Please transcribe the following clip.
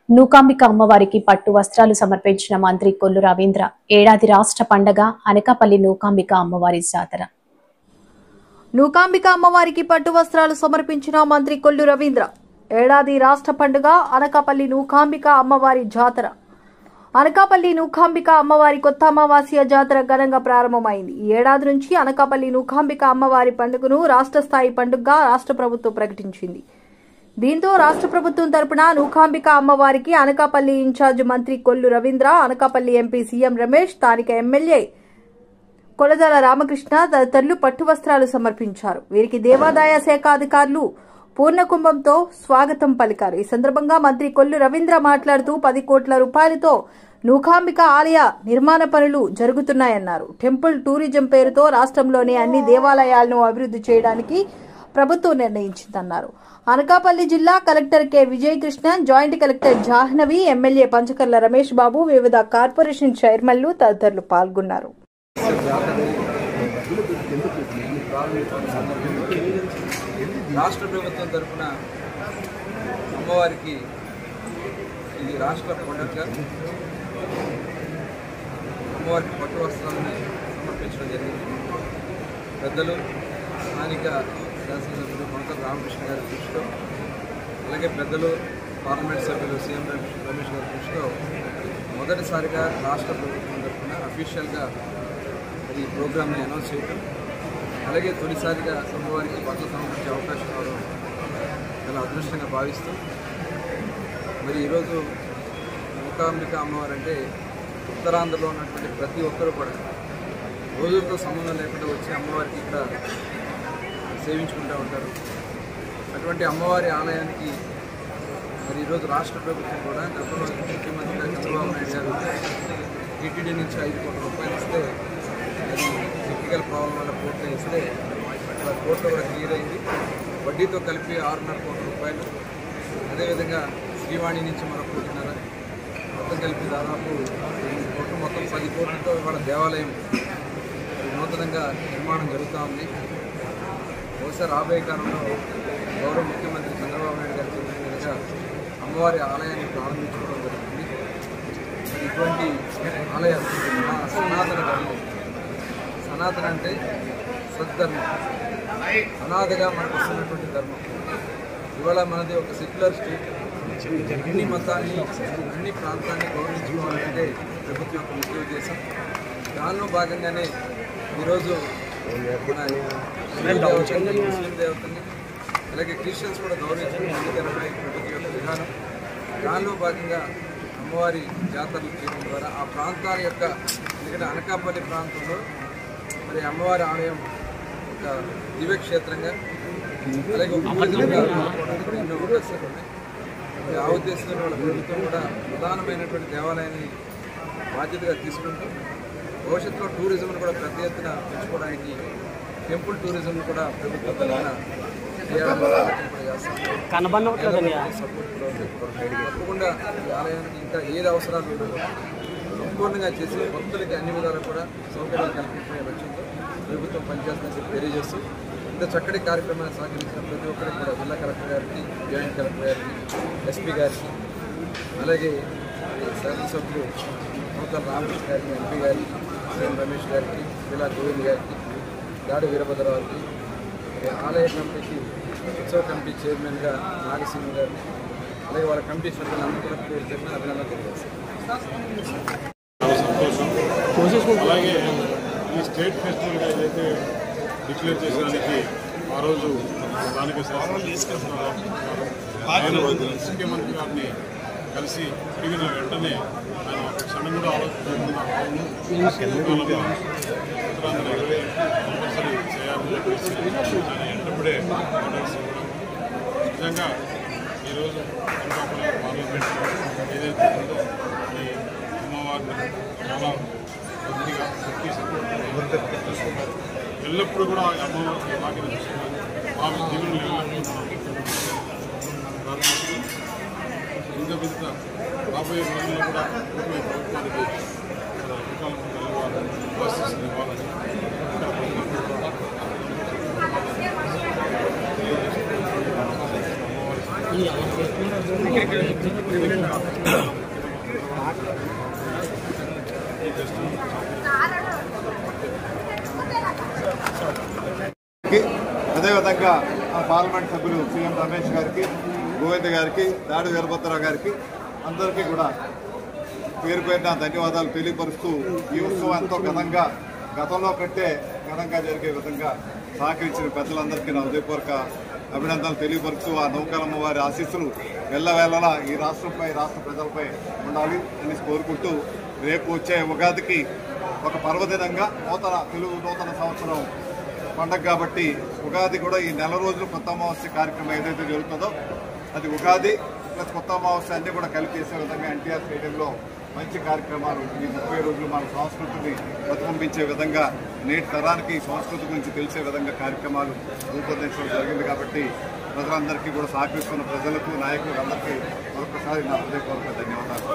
నూకాంబిక అమ్మవారికి పట్టు వస్త్రాలు సమర్పించిన మంత్రి కొల్లు రవీంద్ర. ఏడాది రాష్ట్ర పండగ అనకాపల్లి నూకాంబిక అమ్మవారి జాతర. నూకాంబిక అమ్మవారికి పట్టు వస్త్రాలు సమర్పించిన మంత్రి కొల్లు రవీంద్ర. ఏడాది రాష్ట్ర పండుగ అనకాపల్లి నూకాంబిక అమ్మవారి జాతర. అనకాపల్లి నూకాంబిక అమ్మవారి కొత్త అమావాస్య జాతర ఘనంగా ప్రారంభమైంది. ఈ ఏడాది నుంచి అనకాపల్లి నూకాంబిక అమ్మవారి పండుగను రాష్ట్ర స్థాయి పండుగగా రాష్ట్ర ప్రభుత్వం ప్రకటించింది. దీంతో రాష్ట్ర ప్రభుత్వం తరపున నూకాంబిక అమ్మవారికి అనకాపల్లి ఇన్ఛార్జ్ మంత్రి కొల్లు రవీంద్ర, అనకాపల్లి ఎంపీ సీఎం రమేష్, స్థానిక ఎమ్మెల్యే కొలదల రామకృష్ణ తదితరులు పట్టు వస్త్రాలు సమర్పించారు. వీరికి దేవాదాయ శాఖ అధికారులు పూర్ణకుంభంతో స్వాగతం పలికారు. ఈ సందర్భంగా మంత్రి కొల్లు రవీంద్ర మాట్లాడుతూ 10 కోట్ల రూపాయలతో నూకాంబిక ఆలయ నిర్మాణ పనులు జరుగుతున్నాయన్నారు. టెంపుల్ టూరిజం పేరుతో రాష్ట్రంలోని అన్ని దేవాలయాలను అభివృద్ధి చేయడానికి ప్రభుత్వం నిర్ణయించిందన్నారు. అనకాపల్లి జిల్లా collector K Vijay Krishna, joint collector Jahnavi, MLA Panchakarla Ramesh Babu, వివిధ కార్పొరేషన్ చైర్మన్లు తదితరులు పాల్గొన్నారు. రాష్ట్ర ప్రభుత్వం తరఫున అమ్మవారికి ఇది రాష్ట్ర పండుగ అమ్మవారికి పట్టు వస్త్రాలను సమర్పించడం జరిగింది. పెద్దలు స్థానిక శాసనసభ్యులు పంచకర్ల రామకృష్ణ గారి దృష్టిలో, అలాగే పెద్దలు పార్లమెంట్ సభ్యులు సీఎం రమేష్ గారి దృష్టిలో మొదటిసారిగా రాష్ట్ర ప్రభుత్వం తరఫున అఫీషియల్గా ఈ ప్రోగ్రామ్ని అనౌన్స్ చేయడం, అలాగే తొలిసారిగా అమ్మవారికి బట్టలు సమర్పించే అవకాశం రావడం చాలా అదృష్టంగా భావిస్తూ, మరి ఈరోజు నూకాంబిక అమ్మవారు అంటే ఉత్తరాంధ్రలో ఉన్నటువంటి ప్రతి ఒక్కరూ కూడా రోజులతో సంబంధం లేకుండా వచ్చి అమ్మవారికి ఇక్కడ సేవించుకుంటూ ఉంటారు. అటువంటి అమ్మవారి ఆలయానికి మరి ఈరోజు రాష్ట్ర ప్రభుత్వం కూడా గతంలో ముఖ్యమంత్రిగా చంద్రబాబు నాయుడు గారు టీటీడీ నుంచి 5 కోట్ల రూపాయలు ఇస్తే, అది టెక్నికల్ ప్రాబ్లం వల్ల కోర్టులో ఇస్తే కోర్టులో కూడా క్లియర్ అయింది. వడ్డీతో కలిపి 6.5 కోట్ల రూపాయలు, అదేవిధంగా శ్రీవాణి నుంచి మరొక 1.5 కోట్ల మొత్తం కలిపి దాదాపు 8 కోట్లు, మొత్తం 10 కోట్లతో ఇవాళ దేవాలయం నూతనంగా నిర్మాణం జరుగుతూ ఉంది. బహుశా రాబోయే కాలంలో గౌరవ ముఖ్యమంత్రి చంద్రబాబు నాయుడు గారి చేతుల మీదుగా అమ్మవారి ఆలయాన్ని ప్రారంభించుకోవడం జరుగుతుంది. ఇటువంటి ఆలయాలు సనాతన ధర్మం. సనాతన అంటే సద్ధర్మం, అనాథగా మనకు వస్తున్నటువంటి ధర్మం. ఇవాళ మనది ఒక సెక్యులర్ స్టేట్. అన్ని మతాన్ని, అన్ని ప్రాంతాన్ని గౌరవించుకోవాలంటే ప్రభుత్వం యొక్క ముఖ్య ఉద్దేశం. దానిలో భాగంగానే ఈరోజు మన ముస్లిం దేవతల్ని అలాగే క్రిస్టియన్స్ కూడా గౌరవించడం ముందుకెళ్ళడం ప్రభుత్వం యొక్క విధానం. దానిలో భాగంగా అమ్మవారి జాతరలు చేయడం ద్వారా ఆ ప్రాంతాల యొక్క, ఎందుకంటే అనకాపల్లి ప్రాంతంలో మరి అమ్మవారి ఆలయం ఒక దివ్యక్షేత్రంగా, అలాగే ఒక పూజలుగా ఎన్నో అవకాశాలు ఉన్నాయి. ఆ ఉద్దేశంలో వాళ్ళ ప్రభుత్వం కూడా ప్రధానమైనటువంటి దేవాలయాన్ని బాధ్యతగా తీసుకుంటూ భవిష్యత్తులో టూరిజంను కూడా పెద్ద ఎత్తున పెంచుకోవడానికి టెంపుల్ టూరిజం కూడా ప్రభుత్వం తరఫున తప్పకుండా ఈ ఆలయానికి ఇంకా ఏది అవసరాలు ఉండదో సంపూర్ణంగా చేసి భక్తులకి అన్ని విధాలు కూడా సౌకర్యాలు కల్పించే లక్ష్యంతో ప్రభుత్వం పనిచేస్తుందని చెప్పి తెలియజేస్తూ, ఇంత చక్కటి కార్యక్రమాన్ని సహకరించిన ప్రతి ఒక్కరికి కూడా జిల్లా కలెక్టర్ గారికి, జాయింట్ కలెక్టర్ గారికి, ఎస్పీ గారికి, అలాగే శాసనసభ్యులు పంచకర్ల రామకృష్ణ గారికి, ఎంపీ గారికి, సీఎం రమేష్ గారికి, జిల్లా గోవింద్ గారికి, గాడి వీరభద్రరావుకి, ఆలయ కమిటీకి ఉత్సవ కమిటీ చైర్మన్గా నాగసింహ గారిని, అలాగే వాళ్ళ కమిటీ సభ్యులందరూ కూడా పేరు చెప్పిన అభినందనలు తెలియజేస్తారు. అలాగే ఈ స్టేట్ ఫెస్టివల్గా ఏదైతే డిక్లేర్ చేసేదానికి ఆ రోజు స్థానిక ముఖ్యమంత్రి గారిని కలిసి తిరిగిన వెంటనే ఆయన క్షణంగా ఆలోచించకుండా కంపల్సరీ చేయాలని చెప్పేసి ఆయన ఎంటప్పుడే ఆర్డర్స్ ఇవ్వడం. నిజంగా ఈరోజు అనకాపల్లి పార్లమెంట్ ఏదైతే ఉందో ఈ అమ్మవారిని చాలా కొద్దిగా ఎల్లప్పుడూ కూడా అమ్మవారికి బాగా చూస్తున్నారు. ఆ జీవనంలో ఇంకా పెద్ద రాబోయే రోజుల్లో కూడా ప్రభుత్వానికి అధికారులు ఇవ్వాలని, ఆశీస్సులు ఇవ్వాలని ఇక్కడ అదేవిధంగా పార్లమెంట్ సభ్యులు సీఎం రమేష్ గారికి, గోవింద్ గారికి, దాడి వీరభద్రరావు గారికి అందరికీ కూడా పేరు పేరున ధన్యవాదాలు తెలియపరుస్తూ ఈ ఉత్సవం ఎంతో ఘనంగా గతంలో కంటే ఘనంగా జరిగే విధంగా సహకరించిన పెద్దలందరికీ నా హృదయపూర్వక అభినందనలు తెలియపరుస్తూ ఆ నౌకాలమ్మ వారి ఆశీస్సులు ఎల్లవేళలా ఈ రాష్ట్రంపై, రాష్ట్ర ప్రజలపై ఉండాలి అని కోరుకుంటూ రేపు వచ్చే ఉగాదికి ఒక పర్వదినంగా తెలుగు నూతన సంవత్సరం పండగ కాబట్టి ఉగాది కూడా ఈ నెల రోజులు కొత్త అమావాస్య కార్యక్రమం ఏదైతే జరుగుతుందో అది ఉగాది ప్లస్ కొత్త అమావాస్య అన్నీ కూడా కలిపి చేసే విధంగా ఎన్టీఆర్ స్టేడియంలో మంచి కార్యక్రమాలు ఈ 30 రోజులు మన సంస్కృతిని ప్రతిబింబించే విధంగా నేటి తరానికి సంస్కృతి గురించి తెలిసే విధంగా కార్యక్రమాలు రూపొందించడం జరిగింది. కాబట్టి ప్రజలందరికీ కూడా సహకరిస్తున్న ప్రజలకు, నాయకులకు అందరికీ మరొకసారి నా హృదయపూర్వక ధన్యవాదాలు.